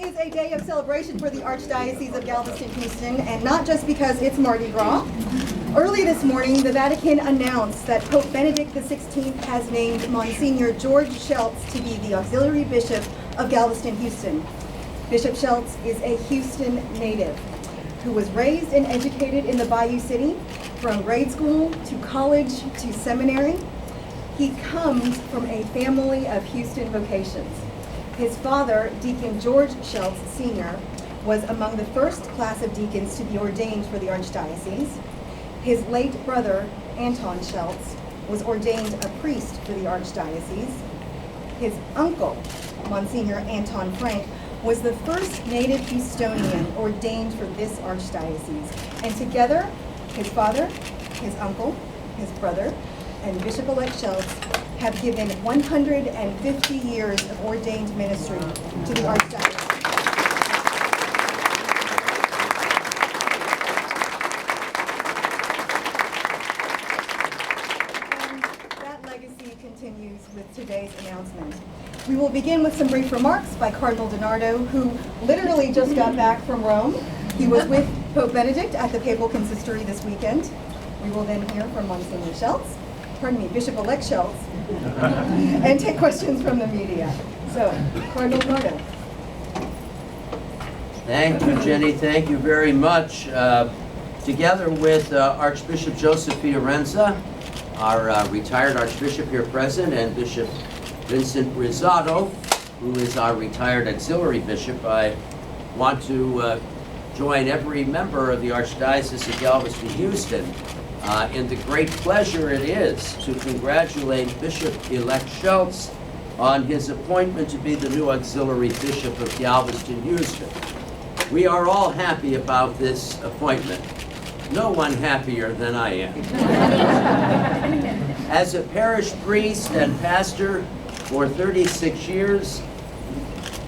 is a day of celebration for the Archdiocese of Galveston-Houston, and not just because it's Mardi Gras. Early this morning, the Vatican announced that Pope Benedict XVI has named Monsignor George Sheltz to be the auxiliary bishop of Galveston-Houston. Bishop Sheltz is a Houston native who was raised and educated in the Bayou City, from grade school to college to seminary. He comes from a family of Houston vocations. His father, Deacon George Sheltz Sr., was among the first class of deacons to be ordained for the Archdiocese. His late brother, Anton Sheltz, was ordained a priest for the Archdiocese. His uncle, Monsignor Anton Frank, was the first native Houstonian ordained for this Archdiocese. And together, his father, his uncle, his brother, and Bishop-elect Sheltz have given 150 years of ordained ministry to the Archdiocese. And that legacy continues with today's announcement. We will begin with some brief remarks by Cardinal DiNardo, who literally just got back from Rome. He was with Pope Benedict at the Papal Consistory this weekend. We will then hear from Monsignor Bishop-elect Sheltz, and take questions from the media. So, Cardinal DiNardo. Thank you, Jenny. Thank you very much. Together with Archbishop Joseph Fiorenza, our retired Archbishop here present, and Bishop Vincent Rizzato, who is our retired auxiliary bishop, I want to join every member of the Archdiocese of Galveston-Houston in the great pleasure it is to congratulate Bishop-elect Sheltz on his appointment to be the new auxiliary bishop of Galveston-Houston. We are all happy about this appointment. No one happier than I am. As a parish priest and pastor for 36 years,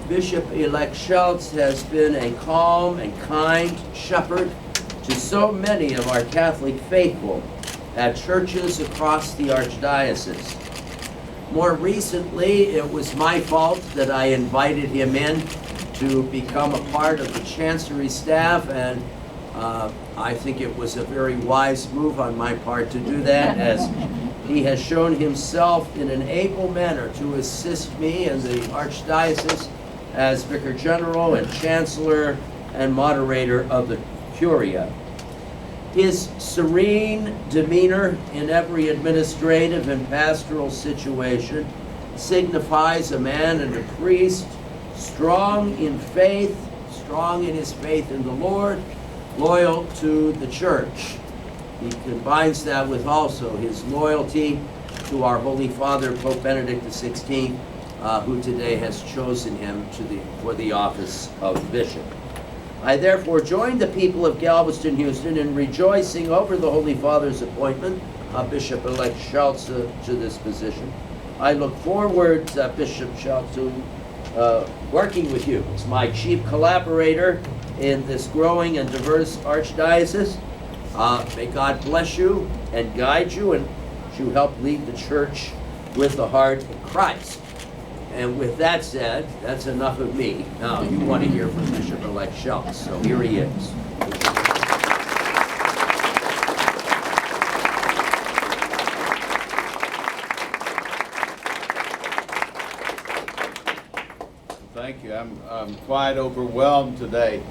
Bishop-elect Sheltz has been a calm and kind shepherd to so many of our Catholic faithful at churches across the Archdiocese. More recently, it was my fault that I invited him in to become a part of the Chancery staff, and I think it was a very wise move on my part to do that, as he has shown himself in an able manner to assist me in the Archdiocese as Vicar General and Chancellor and moderator of the Curia. His serene demeanor in every administrative and pastoral situation signifies a man and a priest strong in faith, strong in his faith in the Lord, loyal to the Church. He combines that with also his loyalty to our Holy Father, Pope Benedict XVI, who today has chosen him for the office of bishop. I therefore join the people of Galveston-Houston in rejoicing over the Holy Father's appointment of Bishop-elect Sheltz to this position. I look forward, Bishop Sheltz, to working with you as my chief collaborator in this growing and diverse Archdiocese. May God bless you and guide you, and you help lead the Church with the heart of Christ. And with that said, that's enough of me. Now, you want to hear from Bishop-elect Sheltz, so here he is. Thank you. I'm quite overwhelmed today.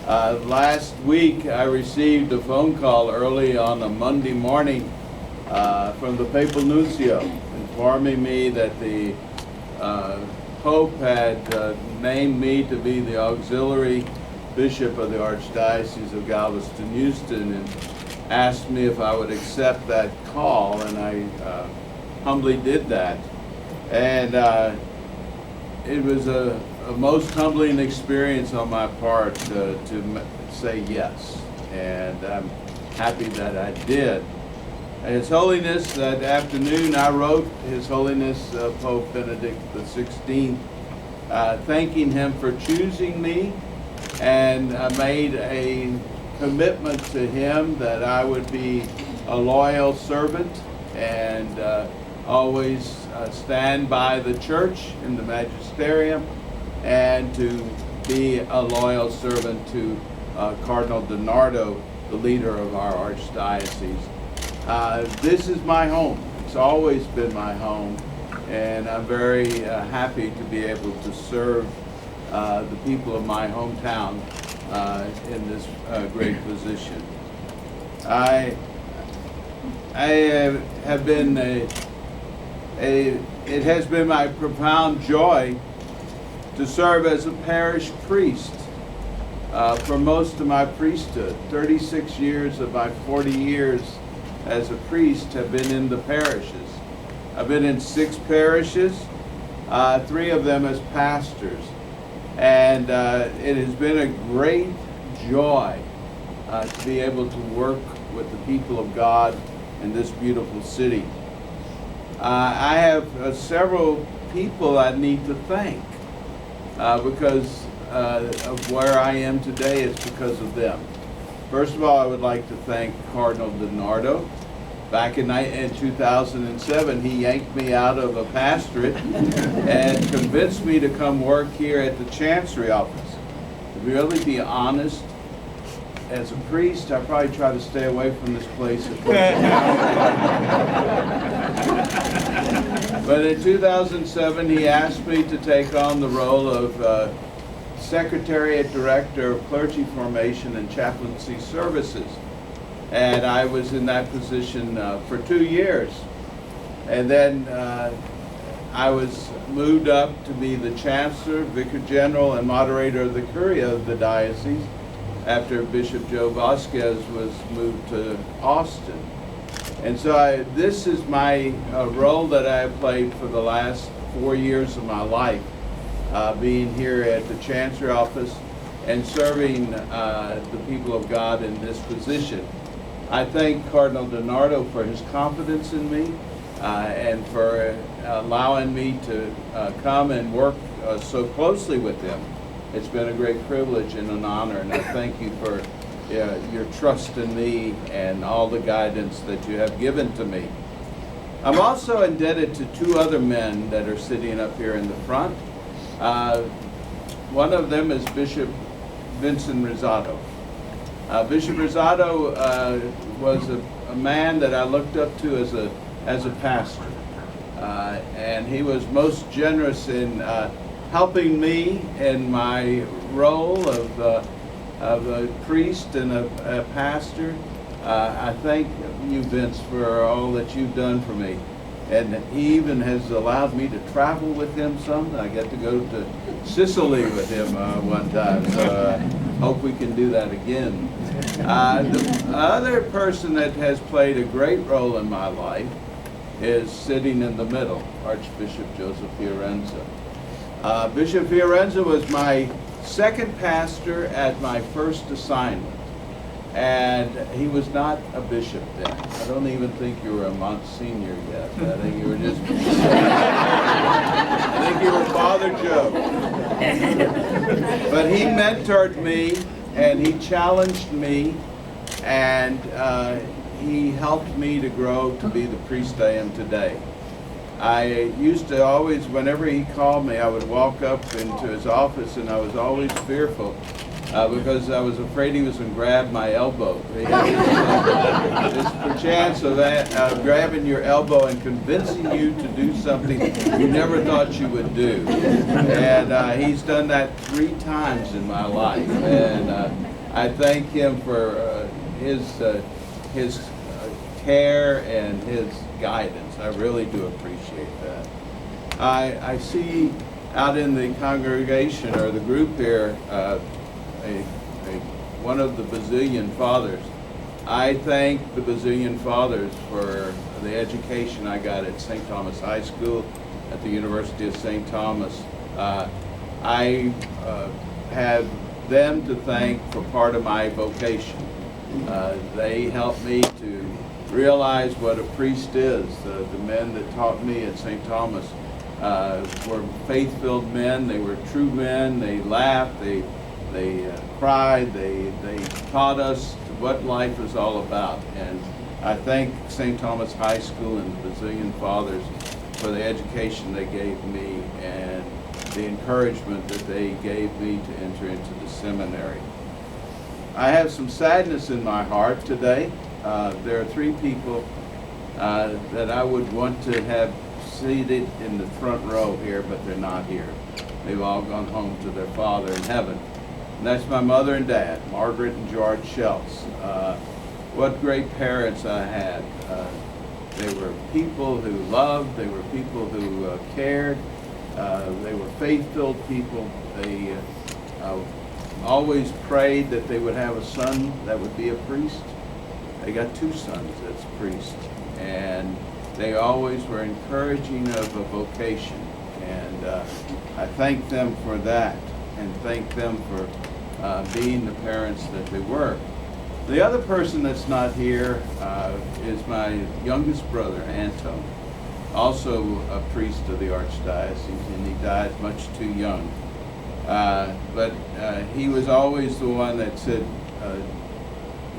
Last week, I received a phone call early on a Monday morning from the Papal Nuncio informing me that the Pope had named me to be the auxiliary bishop of the Archdiocese of Galveston-Houston and asked me if I would accept that call, and I humbly did that. And it was a most humbling experience on my part to say yes, and I'm happy that I did. His Holiness, that afternoon, I wrote His Holiness Pope Benedict XVI, thanking him for choosing me, and I made a commitment to him that I would be a loyal servant and always stand by the Church in the magisterium, and to be a loyal servant to Cardinal DiNardo, the leader of our archdiocese. This is my home. It's always been my home, and I'm very happy to be able to serve the people of my hometown in this great position. I have been it has been my profound joy to serve as a parish priest for most of my priesthood. 36 years of my 40 years as a priest have been in the parishes. I've been in 6 parishes, 3 of them as pastors. And it has been a great joy to be able to work with the people of God in this beautiful city. I have several people I need to thank because of where I am today. It's because of them. First of all, I would like to thank Cardinal DiNardo. Back in 2007, he yanked me out of a pastorate and convinced me to come work here at the Chancery office. To really be honest, as a priest, I probably try to stay away from this place. But in 2007, he asked me to take on the role of Secretariat Director of Clergy Formation and Chaplaincy Services. And I was in that position for 2 years. And then I was moved up to be the Chancellor, Vicar General, and Moderator of the Curia of the diocese after Bishop Joe Vasquez was moved to Austin. And so this is my role that I have played for the last 4 years of my life, being here at the Chancery office and serving the people of God in this position. I thank Cardinal DiNardo for his confidence in me and for allowing me to come and work so closely with him. It's been a great privilege and an honor, and I thank you for your trust in me and all the guidance that you have given to me. I'm also indebted to 2 other men that are sitting up here in the front. One of them is Bishop Vincent Rosado. Bishop Rosado was a man that I looked up to as a pastor, and he was most generous in helping me in my role of a priest and a pastor. I thank you, Vince, for all that you've done for me. And he even has allowed me to travel with him some. I got to go to Sicily with him one time, so I hope we can do that again. The other person that has played a great role in my life is sitting in the middle, Archbishop Joseph Fiorenza. Bishop Fiorenza was my second pastor at my first assignment. And he was not a bishop then. I don't even think you were a Monsignor yet. I think you were just, I think you were Father Joe. But he mentored me, and he challenged me, and he helped me to grow to be the priest I am today. I used to always, whenever he called me, I would walk up into his office, and I was always fearful. Because I was afraid he was going to grab my elbow. He had this perchance of grabbing your elbow and convincing you to do something you never thought you would do. And he's done that 3 times in my life. And I thank him for his care and his guidance. I really do appreciate that. I see out in the congregation or the group here one of the Basilian Fathers. I thank the Basilian Fathers for the education I got at St. Thomas High School, at the University of St. Thomas. I have them to thank for part of my vocation. They helped me to realize what a priest is. The men that taught me at St. Thomas were faith-filled men. They were true men. They laughed. They cried. They taught us what life is all about. And I thank St. Thomas High School and the Basilian Fathers for the education they gave me and the encouragement that they gave me to enter into the seminary. I have some sadness in my heart today. There are 3 people that I would want to have seated in the front row here, but they're not here. They've all gone home to their Father in heaven. And that's my mother and dad, Margaret and George Sheltz. What great parents I had. They were people who loved, they were people who cared, they were faith-filled people. They always prayed that they would have a son that would be a priest. They got 2 sons that's priests. And they always were encouraging of a vocation. And I thank them for that, and thank them for being the parents that they were. The other person that's not here is my youngest brother, Anton, also a priest of the Archdiocese, and he died much too young. But he was always the one that said,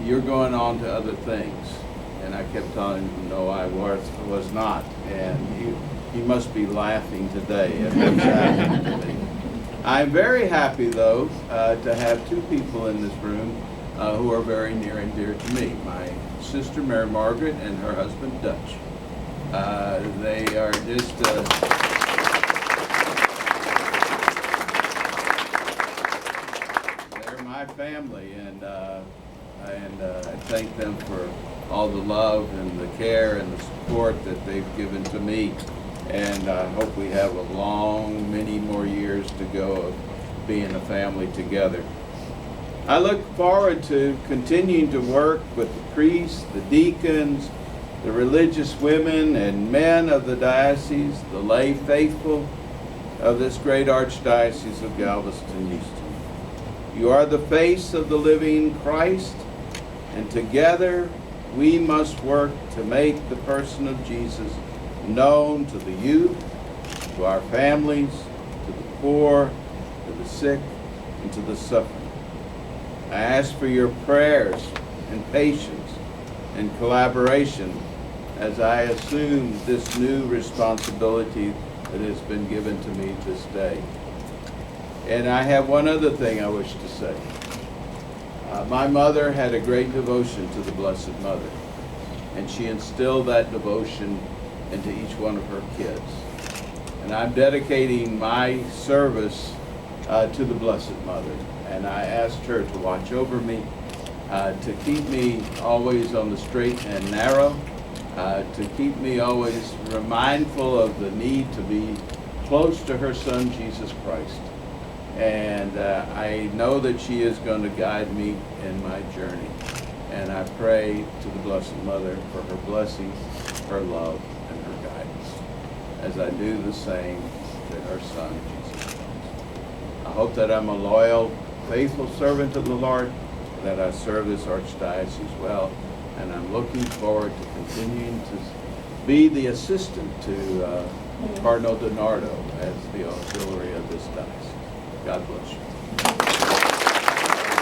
you're going on to other things. And I kept telling him, no, I was not. And he must be laughing today at what's happening to me. I'm very happy, though, to have 2 people in this room who are very near and dear to me. My sister, Mary Margaret, and her husband, Dutch. They are just... they're my family, and I thank them for all the love and the care and the support that they've given to me. And I hope we have a long, many more years to go of being a family together. I look forward to continuing to work with the priests, the deacons, the religious women and men of the diocese, the lay faithful of this great Archdiocese of Galveston-Houston. You are the face of the living Christ, and together we must work to make the person of Jesus known to the youth, to our families, to the poor, to the sick, and to the suffering. I ask for your prayers and patience and collaboration as I assume this new responsibility that has been given to me this day. And I have one other thing I wish to say. My mother had a great devotion to the Blessed Mother, and she instilled that devotion into each one of her kids. And I'm dedicating my service to the Blessed Mother. And I asked her to watch over me, to keep me always on the straight and narrow, to keep me always mindful of the need to be close to her Son, Jesus Christ. And I know that she is going to guide me in my journey. And I pray to the Blessed Mother for her blessing, her love, and her guidance, as I do the same to her Son, Jesus Christ. I hope that I'm a loyal, faithful servant of the Lord, that I serve this Archdiocese well, and I'm looking forward to continuing to be the assistant to Cardinal DiNardo as the auxiliary of this diocese. God bless you.